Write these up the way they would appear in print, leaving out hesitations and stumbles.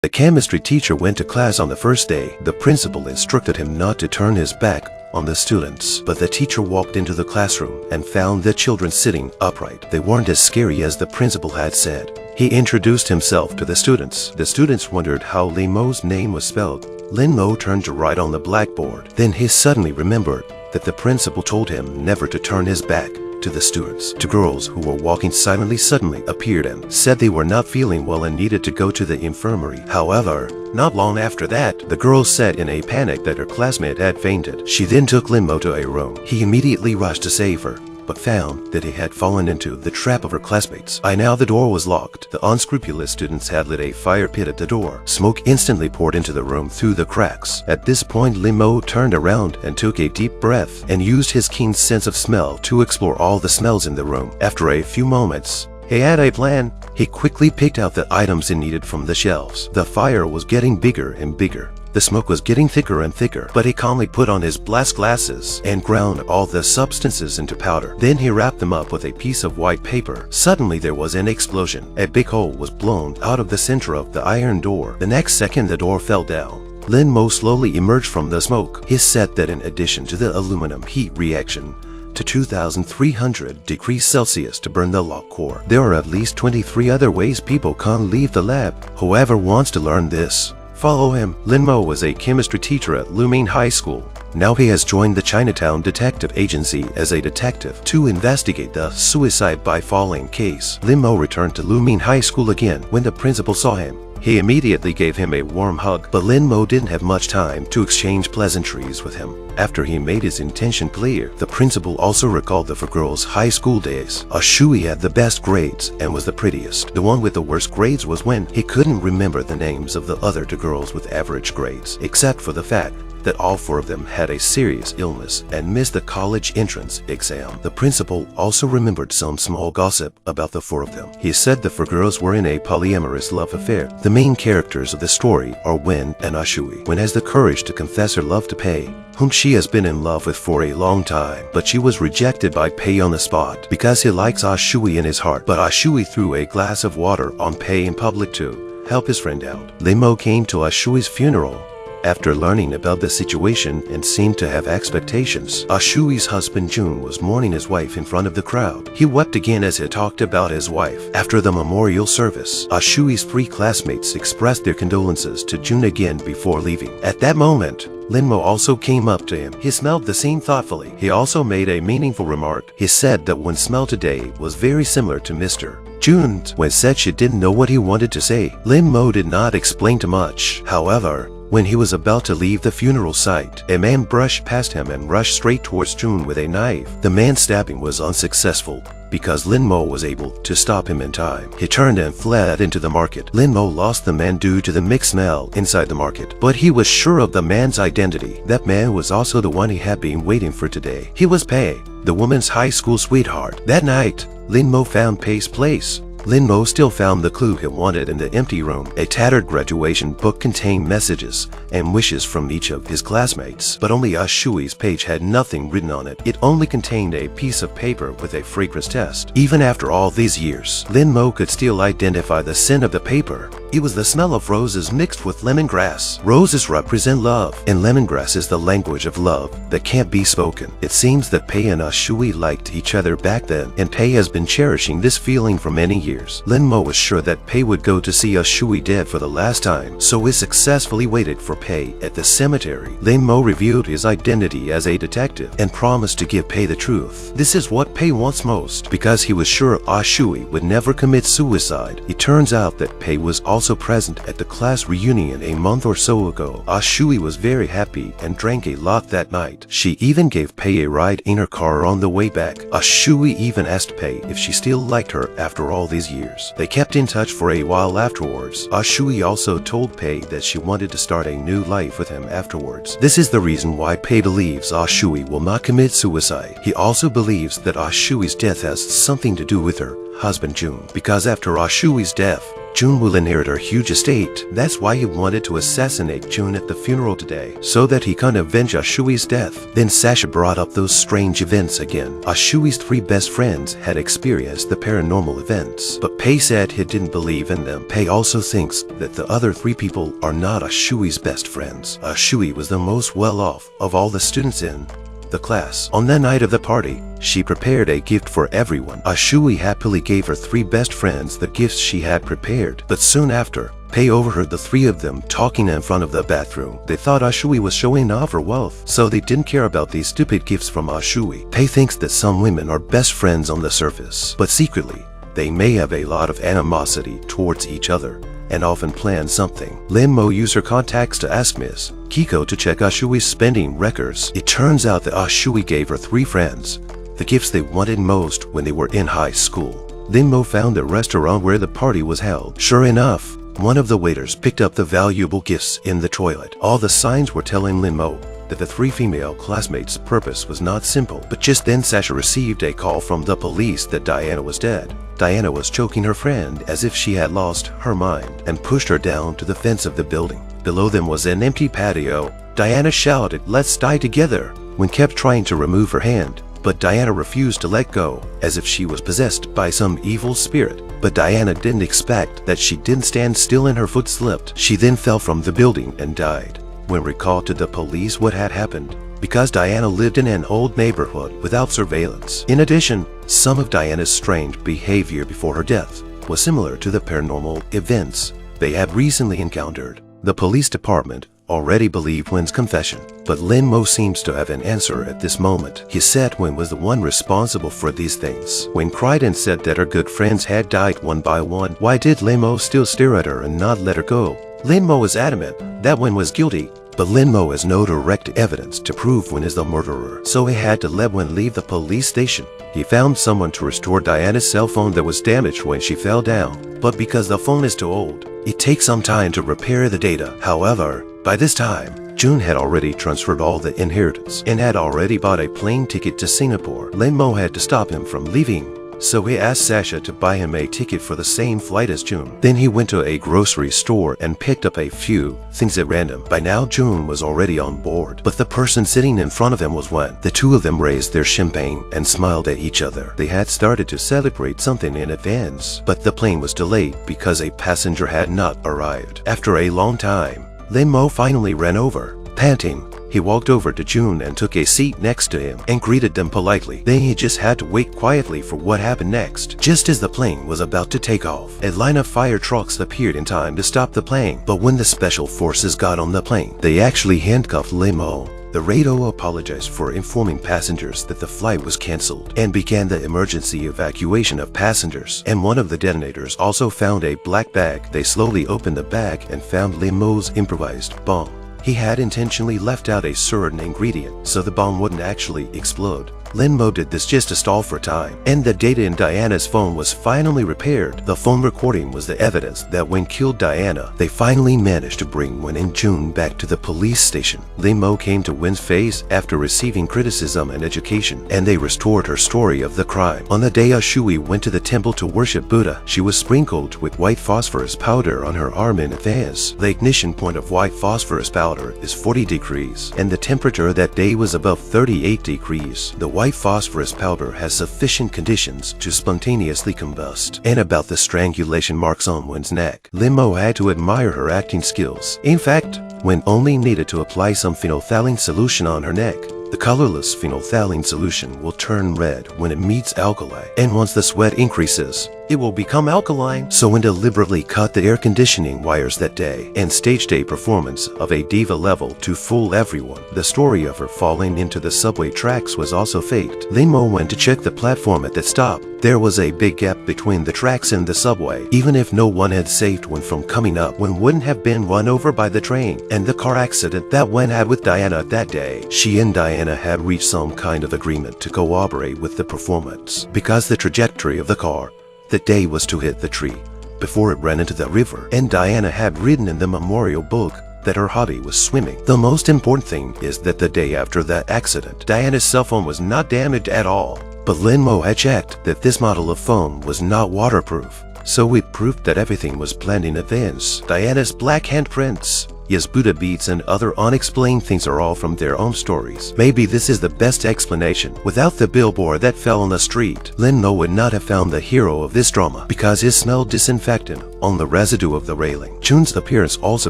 The chemistry teacher went to class on the first day. The principal instructed him not to turn his back on the students, but the teacher walked into the classroom and found the children sitting upright. They weren't as scary as the principal had said. He introduced himself to the students. The students wondered how Lin Mo's name was spelled. Lin Mo turned to write on the blackboard. Then he suddenly remembered that the principal told him never to turn his back to the students. Two girls who were walking silently suddenly appeared and said they were not feeling well and needed to go to the infirmary. However, not long after that, the girl said in a panic that her classmate had fainted. She then took Lin Mo to a room. He immediately rushed to save her, but found that he had fallen into the trap of her classmates. By now the door was locked. The unscrupulous students had lit a fire pit at the door. Smoke instantly poured into the room through the cracks. At this point, Lin Mo turned around and took a deep breath and used his keen sense of smell to explore all the smells in the room. After a few moments, he had a plan. He quickly picked out the items he needed from the shelves. The fire was getting bigger and bigger. The smoke was getting thicker and thicker, but he calmly put on his blast glasses and ground all the substances into powder. Then he wrapped them up with a piece of white paper. Suddenly there was an explosion. A big hole was blown out of the center of the iron door. The next second the door fell down. Lin Mo slowly emerged from the smoke. He said that in addition to the aluminum heat reaction to 2,300 degrees Celsius to burn the lock core, there are at least 23 other ways people can't leave the lab. Whoever wants to learn this, follow him. Lin Mo was a chemistry teacher at Lumine High School. Now he has joined the Chinatown Detective Agency as a detective to investigate the suicide by falling case. Lin Mo returned to Lumine High School again. When the principal saw him, he immediately gave him a warm hug, but Lin Mo didn't have much time to exchange pleasantries with him. After he made his intention clear, the principal also recalled the 4 girls' high school days. Shui had the best grades and was the prettiest. The one with the worst grades was when he couldn't remember the names of the other 2 girls with average grades, except for the fact that all 4 of them had a serious illness and missed the college entrance exam. The principal also remembered some small gossip about the 4 of them. He said the 4 girls were in a polyamorous love affair. The main characters of the story are Wen and Shui. Wen has the courage to confess her love to Pei, whom she has been in love with for a long time, but she was rejected by Pei on the spot because he likes Shui in his heart. But Shui threw a glass of water on Pei in public to help his friend out. Lin Mo came to Shui's funeral after learning about the situation and seemed to have expectations. Shui's husband Jun was mourning his wife in front of the crowd. He wept again as he talked about his wife. After the memorial service, Shui's 3 classmates expressed their condolences to Jun again before leaving. At that moment, Lin Mo also came up to him. He smelled the scene thoughtfully. He also made a meaningful remark. He said that one smell today was very similar to Mr. Jun. When said she didn't know what he wanted to say, Lin Mo did not explain too much. However, when he was about to leave the funeral site, a man brushed past him and rushed straight towards Jun with a knife. The man's stabbing was unsuccessful because Lin Mo was able to stop him in time. He turned and fled into the market. Lin Mo lost the man due to the mixed smell inside the market, but he was sure of the man's identity. That man was also the one he had been waiting for today. He was Pei, the woman's high school sweetheart. That night, Lin Mo found Pei's place. Lin Mo still found the clue he wanted in the empty room. A tattered graduation book contained messages and wishes from each of his classmates, but only Shui's page had nothing written on it. It only contained a piece of paper with a fragrance test. Even after all these years, Lin Mo could still identify the scent of the paper. It was the smell of roses mixed with lemongrass. Roses represent love, and lemongrass is the language of love that can't be spoken. It seems that Pei and Shui liked each other back then, and Pei has been cherishing this feeling for many years. Lin Mo was sure that Pei would go to see Shui dead for the last time, so he successfully waited for Pei at the cemetery. Lin Mo revealed his identity as a detective and promised to give Pei the truth. This is what Pei wants most, because he was sure Shui would never commit suicide. It turns out that Pei was also present at the class reunion a month or so ago. Shui was very happy and drank a lot that night. She even gave Pei a ride in her car on the way back. Shui even asked Pei if she still liked her after all these years. They kept in touch for a while afterwards. Shui also told Pei that she wanted to start a new life with him afterwards. This is the reason why Pei believes Shui will not commit suicide. He also believes that Shui's death has something to do with her husband Jun, because after Shui's death, June will inherit her huge estate. That's why he wanted to assassinate June at the funeral today, so that he can avenge Ashui's death. Then Sasha brought up those strange events again. Ashui's 3 best friends had experienced the paranormal events, but Pei said he didn't believe in them. Pei also thinks that the other 3 people are not Ashui's best friends. Ashui was the most well-off of all the students in the class. On the night of the party, she prepared a gift for everyone. Ashui happily gave her 3 best friends the gifts she had prepared, but soon after, Pei overheard the 3 of them talking in front of the bathroom. They thought Ashui was showing off her wealth, so they didn't care about these stupid gifts from Ashui. Pei thinks that some women are best friends on the surface, but secretly, they may have a lot of animosity towards each other and often plan something. Lin Mo used her contacts to ask Miss Kiko to check Ashui's spending records. It turns out that Ashui gave her 3 friends the gifts they wanted most when they were in high school. Lin Mo found the restaurant where the party was held. Sure enough, one of the waiters picked up the valuable gifts in the toilet. All the signs were telling Lin Mo that the 3 female classmates' purpose was not simple. But just then Sasha received a call from the police that Diana was dead. Diana was choking her friend as if she had lost her mind and pushed her down to the fence of the building. Below them was an empty patio. Diana shouted, "Let's die together," when kept trying to remove her hand. But Diana refused to let go, as if she was possessed by some evil spirit. But Diana didn't expect that she didn't stand still and her foot slipped. She then fell from the building and died. When recalled to the police what had happened, because Diana lived in an old neighborhood without surveillance. In addition, some of Diana's strange behavior before her death was similar to the paranormal events they had recently encountered. The police department already believed Wen's confession, but Lin Mo seems to have an answer at this moment. He said Wen was the one responsible for these things. Wen cried and said that her good friends had died one by one. Why did Lin Mo still stare at her and not let her go? Lin Mo is adamant that Wen was guilty, but Lin Mo has no direct evidence to prove Wen is the murderer, so he had to let Wen leave the police station. He found someone to restore Diana's cell phone that was damaged when she fell down, but because the phone is too old, it takes some time to repair the data. However, by this time, June had already transferred all the inheritance and had already bought a plane ticket to Singapore. Lin Mo had to stop him from leaving, so he asked Sasha to buy him a ticket for the same flight as June. Then he went to a grocery store and picked up a few things at random. By now, June was already on board, but the person sitting in front of him was Wen. The 2 of them raised their champagne and smiled at each other. They had started to celebrate something in advance, but the plane was delayed because a passenger had not arrived. After a long time, Lin Mo finally ran over. Panting, he walked over to June and took a seat next to him and greeted them politely. Then he just had to wait quietly for what happened next. Just as the plane was about to take off, a line of fire trucks appeared in time to stop the plane. But when the special forces got on the plane, they actually handcuffed Lin Mo. The radio apologized for informing passengers that the flight was canceled and began the emergency evacuation of passengers. And one of the detonators also found a black bag. They slowly opened the bag and found Lin Mo's improvised bomb. He had intentionally left out a certain ingredient so the bomb wouldn't actually explode. Lin Mo did this just to stall for time, and the data in Diana's phone was finally repaired. The phone recording was the evidence that Wen killed Diana. They finally managed to bring Wen and June back to the police station. Lin Mo came to Wen's face after receiving criticism and education, and they restored her story of the crime. On the day Ashui went to the temple to worship Buddha, she was sprinkled with white phosphorus powder on her arm in advance. The ignition point of white phosphorus powder is 40 degrees, and the temperature that day was above 38 degrees. The white phosphorus powder has sufficient conditions to spontaneously combust. And about the strangulation marks on Wen's neck, Lin Mo had to admire her acting skills. In fact, Wen only needed to apply some phenolphthalein solution on her neck. The colorless phenolphthalein solution will turn red when it meets alkali, and once the sweat increases, it will become alkaline. So Wen deliberately cut the air conditioning wires that day and staged a performance of a diva level to fool everyone. The story of her falling into the subway tracks was also faked. Lin Mo went to check the platform at the stop. There was a big gap between the tracks and the subway. Even if no one had saved Wen from coming up, Wen wouldn't have been run over by the train and the car accident that Wen had with Diana that day. She and Diana had reached some kind of agreement to cooperate with the performance because the trajectory of the car that day was to hit the tree before it ran into the river, and Diana had written in the memorial book that her hobby was swimming. The most important thing is that the day after that accident, Diana's cell phone was not damaged at all. But Lin Mo had checked that this model of phone was not waterproof, so it proved that everything was planned in advance. Diana's black handprints, yes, Buddha beads and other unexplained things are all from their own stories. Maybe this is the best explanation. Without the billboard that fell on the street, Lin Mo would not have found the hero of this drama because it smelled disinfectant on the residue of the railing. Jun's appearance also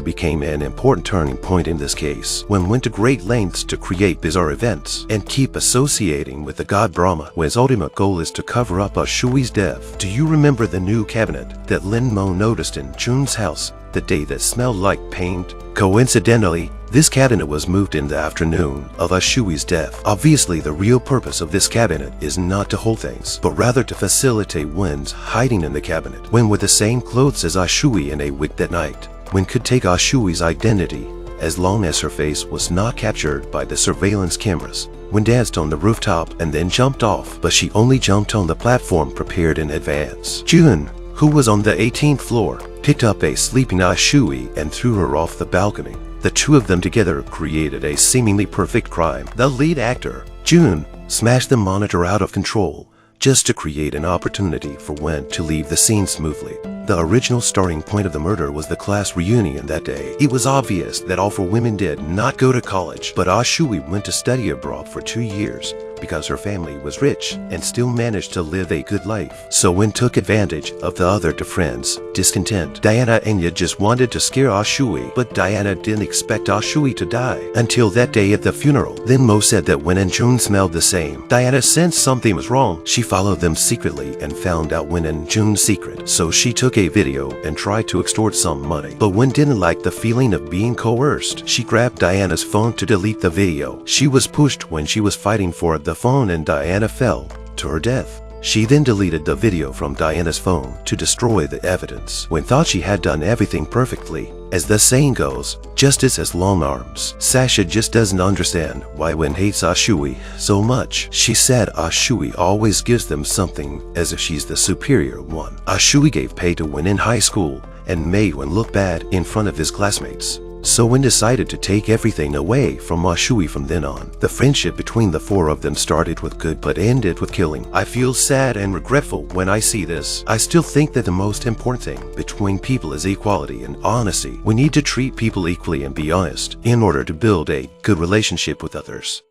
became an important turning point in this case, when went to great lengths to create bizarre events and keep associating with the god Brahma, when his ultimate goal is to cover up Shui's death. Do you remember the new cabinet that Lin Mo noticed in Jun's house the day that smelled like paint? Coincidentally, this cabinet was moved in the afternoon of Shui's death. Obviously, the real purpose of this cabinet is not to hold things, but rather to facilitate Wen's hiding in the cabinet. Wen, with the same clothes as Shui in a wig that night, Wen could take Shui's identity as long as her face was not captured by the surveillance cameras. Wen danced on the rooftop and then jumped off, but she only jumped on the platform prepared in advance. Jun, who was on the 18th floor, picked up a sleeping Shui and threw her off the balcony. The two of them together created a seemingly perfect crime. The lead actor, Jun, smashed the monitor out of control just to create an opportunity for Wen to leave the scene smoothly. The original starting point of the murder was the class reunion that day. It was obvious that all four women did not go to college, but Shui went to study abroad for 2 years because her family was rich and still managed to live a good life. So Wen took advantage of the other two friends' discontent. Diana and Nya just wanted to scare Shui, but Diana didn't expect Shui to die until that day at the funeral. Then Mo said that Wen and Jun smelled the same. Diana sensed something was wrong. She followed them secretly and found out Wen and Jun's secret. So she took a video and tried to extort some money. But Wen didn't like the feeling of being coerced. She grabbed Diana's phone to delete the video. She was pushed when she was fighting for the phone and Diana fell to her death. She then deleted the video from Diana's phone to destroy the evidence. Wen thought she had done everything perfectly. As the saying goes, justice has long arms. Sasha just doesn't understand why Wen hates Shui so much. She said Shui always gives them something as if she's the superior one. Shui gave pay to Wen in high school and made Wen look bad in front of his classmates. So Wen decided to take everything away from Shui from then on. The friendship between the four of them started with good but ended with killing. I feel sad and regretful when I see this. I still think that the most important thing between people is equality and honesty. We need to treat people equally and be honest in order to build a good relationship with others.